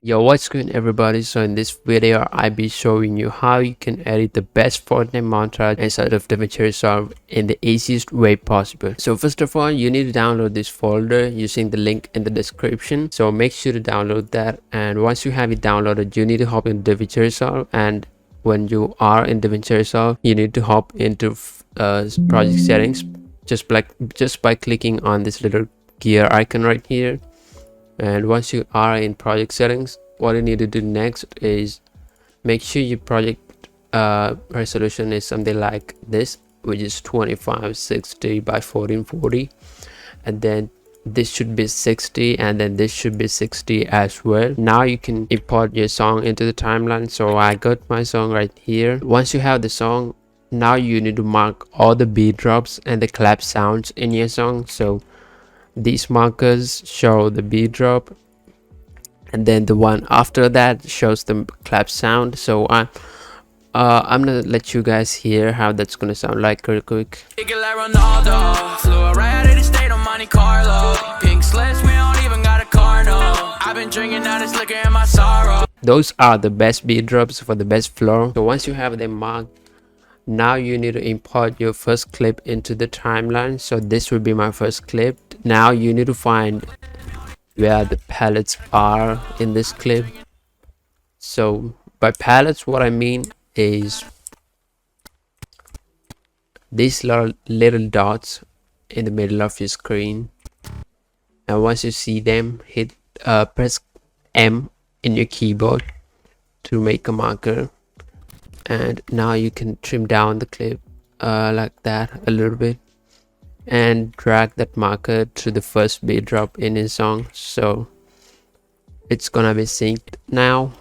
Yo, what's good everybody? So in this video I'll be showing you how you can edit the best Fortnite montage inside of DaVinci Resolve in the easiest way possible. So first of all, you need to download this folder using the link in the description, so make sure to download that. And once you have it downloaded, you need to hop in DaVinci Resolve, and when you are in DaVinci Resolve, you need to hop into project settings just by clicking on this little gear icon right here. And once you are in project settings, what you need to do next is make sure your project resolution is something like this, which is 2560 by 1440, and then this should be 60, and then this should be 60 as well. Now you can import your song into the timeline. So I got my song right here. Once you have the song, now you need to mark all the beat drops and the clap sounds in your song. So these markers show the beat drop, and then the one after that shows the clap sound. So I'm gonna let you guys hear how that's gonna sound like real quick. Those are the best beat drops for the best flow. So once you have them marked, now you need to import your first clip into the timeline. So this will be my first clip. Now you need to find where the palettes are in this clip. So by palettes, what I mean is these little dots in the middle of your screen, and once you see them, hit press M in your keyboard to make a marker. And now you can trim down the clip like that a little bit, and drag that marker to the first beat drop in his song. So it's gonna be synced now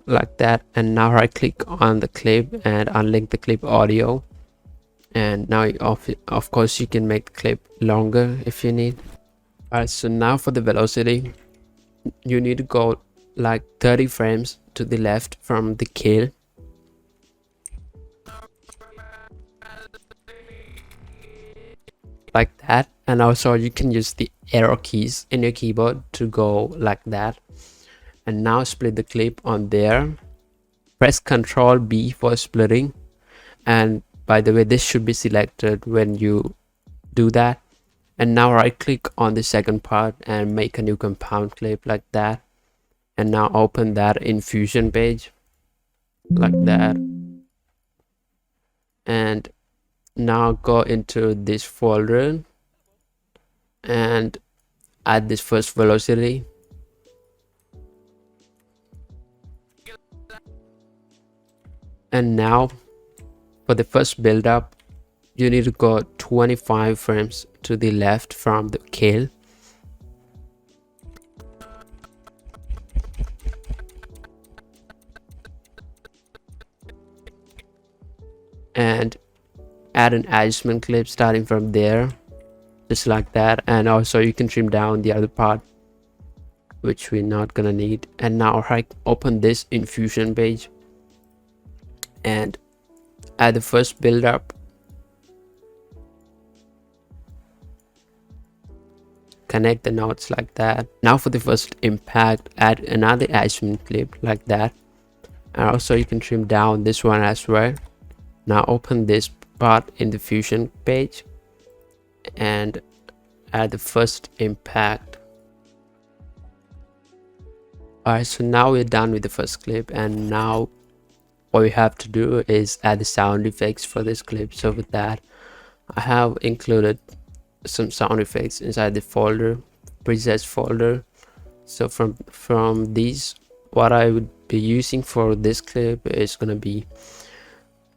like that. And now right click on the clip and unlink the clip audio, and now of course you can make the clip longer if you need. Alright, so now for the velocity, you need to go like 30 frames to the left from the kill. Like that. And also you can use the arrow keys in your keyboard to go like that. And now split the clip on there. Press Ctrl B for splitting. And by the way, this should be selected when you do that. And now right click on the second part and make a new compound clip like that. And now open that in Fusion page like that. And now go into this folder and add this first velocity. And now for the first build up, you need to go 25 frames to the left from the kill. And add an adjustment clip starting from there, just like that. And also you can trim down the other part, which we're not gonna need. And now open this in Fusion page and add the first build up. Connect the nodes like that. Now for the first impact, add another adjustment clip like that. And also you can trim down this one as well. Now open this part in the Fusion page and add the first impact. Alright, so now we're done with the first clip, and now what we have to do is add the sound effects for this clip. So with that, I have included some sound effects inside the folder, presets folder. So from these, what I would be using for this clip is gonna be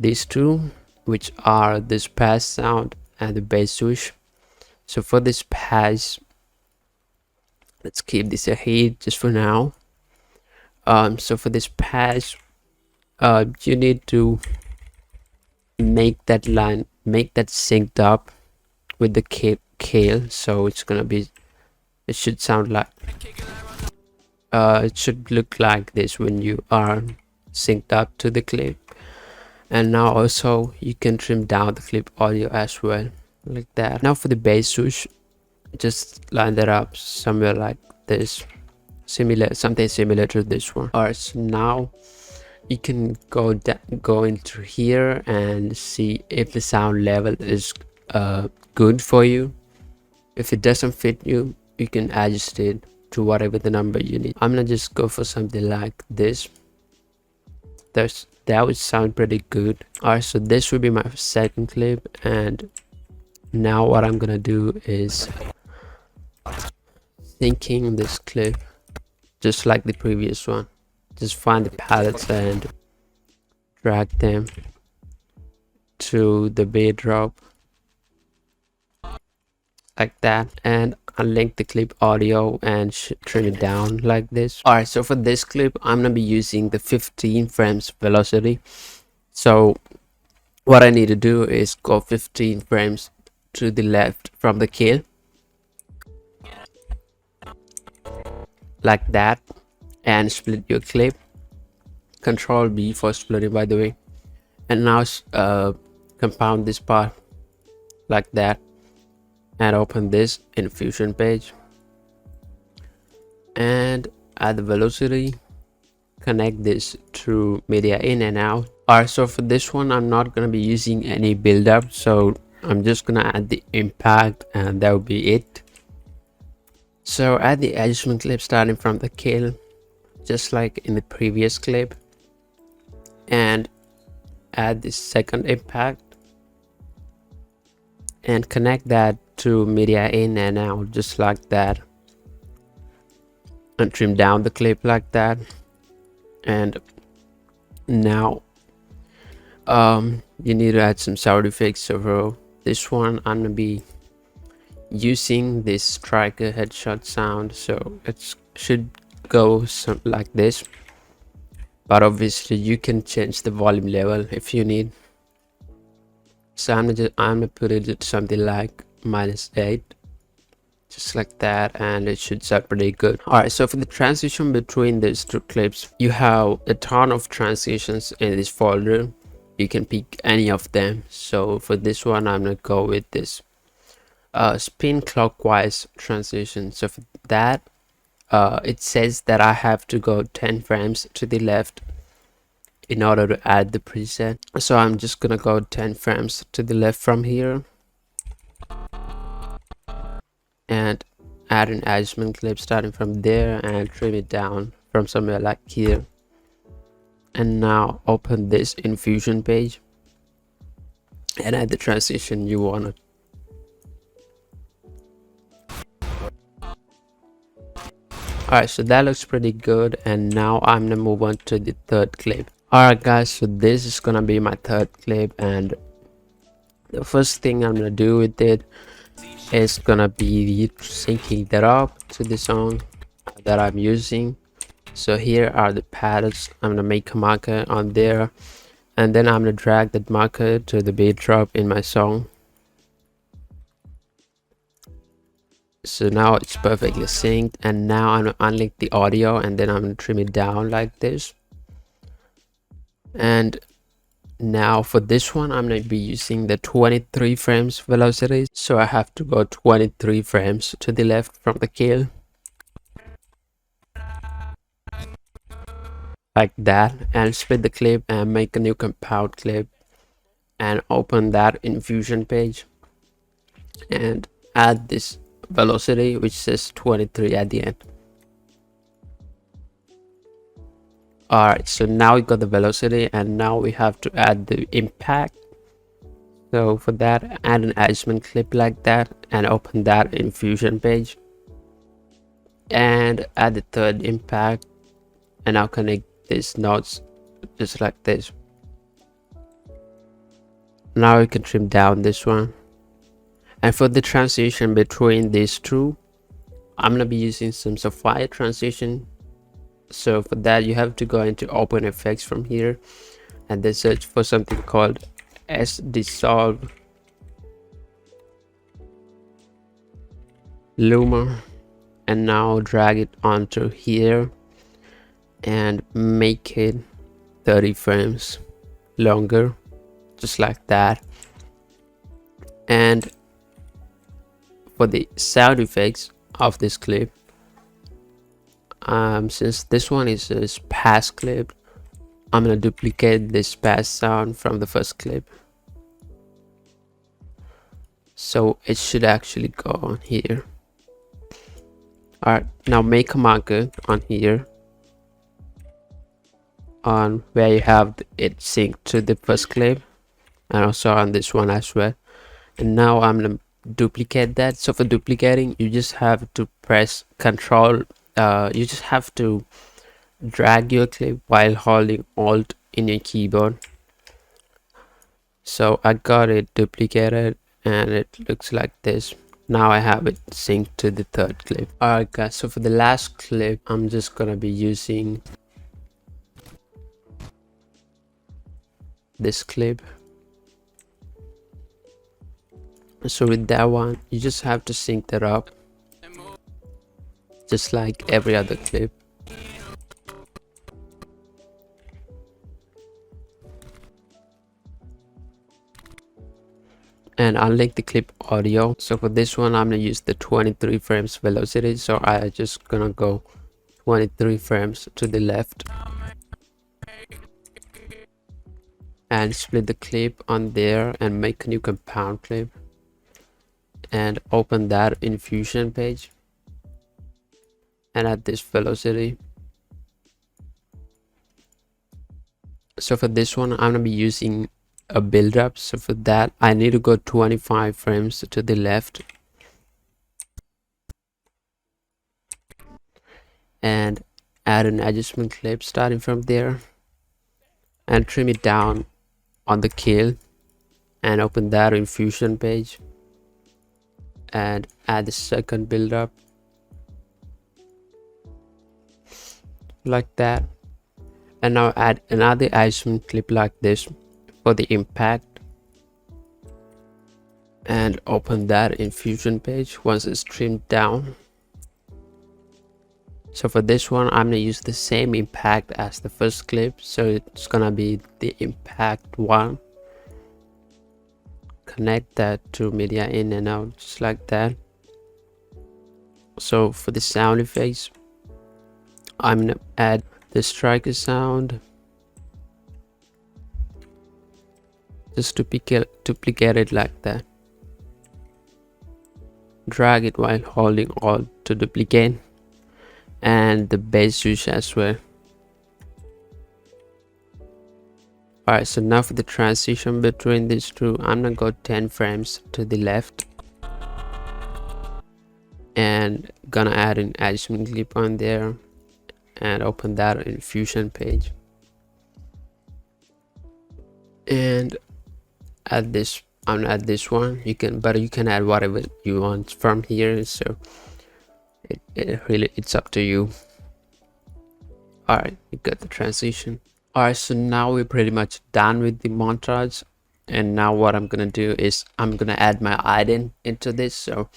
these two, which are this pass sound and the bass swoosh. So for this pass, let's keep this ahead just for now. So for this pass, you need to make that synced up with the scale. So it's gonna be, it should sound like it should look like this when you are synced up to the clip. And now also you can trim down the clip audio as well, like that. Now for the bass swoosh, just line that up somewhere like this, something similar to this one. Alright, so now you can go into here and see if the sound level is good for you. If it doesn't fit you, you can adjust it to whatever the number you need. I'm gonna just go for something like this. That would sound pretty good. Alright, so this would be my second clip, and now what I'm gonna do is syncing this clip just like the previous one. Just find the palettes and drag them to the beat drop like that, and unlink the clip audio and trim it down like this. Alright, so for this clip I'm gonna be using the 15 frames velocity. So what I need to do is go 15 frames to the left from the kill, like that, and split your clip. Control B for splitting, by the way. And now compound this part like that, and open this in Fusion page and add the velocity. Connect this to media in and out. Alright, so for this one I'm not gonna be using any build up, so I'm just gonna add the impact and that will be it. So add the adjustment clip starting from the kill, just like in the previous clip, and add the second impact and connect that to media in and out just like that, and trim down the clip like that. And now you need to add some sound effects. So for this one I'm gonna be using this striker headshot sound, so it should go something like this, but obviously you can change the volume level if you need. So I'm gonna put it at something like -8, just like that, and it should sound pretty good. Alright, so for the transition between these two clips, you have a ton of transitions in this folder. You can pick any of them. So for this one I'm gonna go with this spin clockwise transition. So for that it says that I have to go 10 frames to the left in order to add the preset. So I'm just gonna go 10 frames to the left from here and add an adjustment clip starting from there and trim it down from somewhere like here. And now open this in Fusion page and add the transition you want. Alright, so that looks pretty good, and now I'm gonna move on to the third clip. Alright guys, so this is gonna be my third clip, and the first thing I'm gonna do with it is gonna be syncing that up to the song that I'm using. So here are the palettes. I'm gonna make a marker on there, and then I'm gonna drag that marker to the beat drop in my song. So now it's perfectly synced, and now I'm gonna unlink the audio, and then I'm gonna trim it down like this. And now for this one I'm gonna be using the 23 frames velocity, so I have to go 23 frames to the left from the kill, like that, and split the clip and make a new compound clip and open that in Fusion page and add this velocity which says 23 at the end. Alright, so now we got the velocity, and now we have to add the impact. So for that, add an adjustment clip like that and open that in Fusion page and add the third impact, and now connect these nodes just like this. Now we can trim down this one. And for the transition between these two, I'm gonna be using some Sapphire transition. So for that you have to go into Open Effects from here and then search for something called S-Dissolve Luma, and now drag it onto here and make it 30 frames longer. just like that. And for the sound effects of this clip, since this one is a past clip, I'm gonna duplicate this past sound from the first clip, so it should actually go on here. Alright, now make a marker on here on where you have it synced to the first clip, and also on this one as well. And now I'm gonna duplicate that. So for duplicating, you just have to press Control. You just have to drag your clip while holding Alt in your keyboard. So I got it duplicated and it looks like this. Now I have it synced to the third clip. Alright guys, so for the last clip, I'm just gonna be using this clip. So with that one, you just have to sync that up, just like every other clip. And unlike the clip audio, so for this one I'm gonna use the 23 frames velocity, so I just gonna go 23 frames to the left and split the clip on there and make a new compound clip and open that in Fusion page and add this velocity. So for this one I'm gonna be using a build up, so for that I need to go 25 frames to the left and add an adjustment clip starting from there and trim it down on the kill and open that in Fusion page and add the second build up like that. And now add another adjustment clip like this for the impact and open that in Fusion page once it's trimmed down. So for this one I'm gonna use the same impact as the first clip, so it's gonna be the impact one. Connect that to media in and out just like that. So for the sound effects, I'm gonna add the striker sound, just duplicate it like that, drag it while holding Alt to duplicate, and the bass switch as well. Alright, so now for the transition between these two, I'm gonna go 10 frames to the left and gonna add an adjustment clip on there and open that in Fusion page and add this. I'm gonna add this one. You can add whatever you want from here, so it's up to you. All right, you got the transition. All right, so now we're pretty much done with the montage, and now what I'm gonna do is I'm gonna add my ident into this. So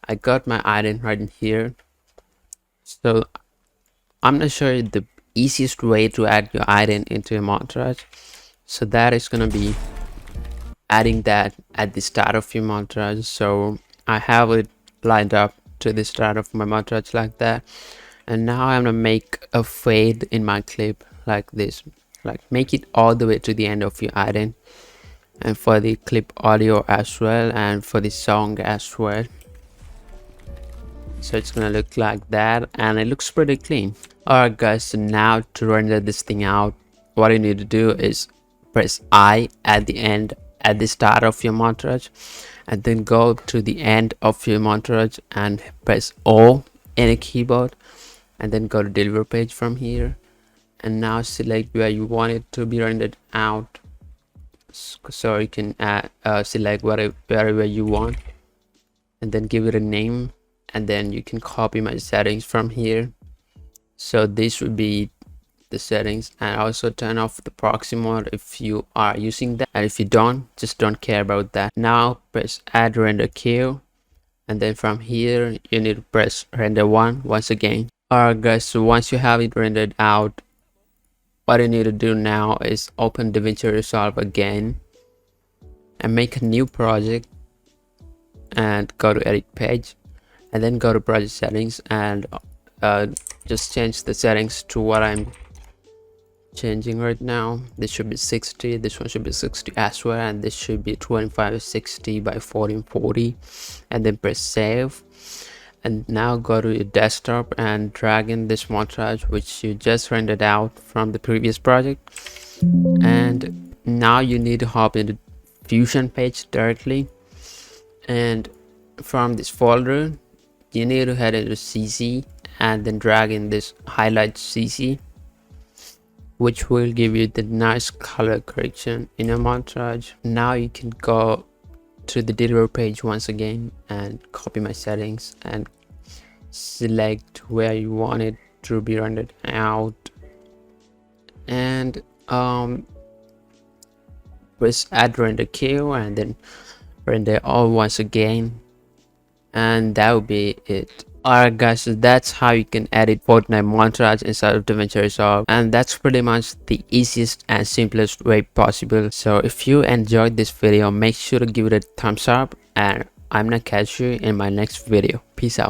I got my ident right in here, so I'm gonna show you the easiest way to add your ident into a montage. So that is gonna be adding that at the start of your montage. So I have it lined up to the start of my montage like that, and now I'm gonna make a fade in my clip like this, like make it all the way to the end of your ident, and for the clip audio as well and for the song as well. So it's gonna look like that, and it looks pretty clean. Alright guys, so now to render this thing out, what you need to do is press I at the end, at the start of your montage, and then go to the end of your montage and press O in a keyboard, and then go to deliver page from here, and now select where you want it to be rendered out. So you can select wherever you want, and then give it a name, and then you can copy my settings from here. So this would be the settings, and also turn off the proxy mode if you are using that, and if you don't, just don't care about that. Now press add render queue, and then from here you need to press render 1 once again. Alright guys, so once you have it rendered out, what you need to do now is open DaVinci Resolve again and make a new project and go to edit page, and then go to project settings and just change the settings to what I'm changing right now. This should be 60, this one should be 60 as well, and this should be 2560 by 1440, and then press save. And now go to your desktop and drag in this montage which you just rendered out from the previous project, and now you need to hop into Fusion page directly, and from this folder you need to head into CC and then drag in this highlight CC, which will give you the nice color correction in a montage. Now you can go to the deliver page once again and copy my settings and select where you want it to be rendered out, and press add render queue and then render all once again, and that will be it. Alright guys, so that's how you can edit Fortnite montage inside of DaVinci Resolve, and that's pretty much the easiest and simplest way possible. So if you enjoyed this video, make sure to give it a thumbs up, and I'm gonna catch you in my next video. Peace out.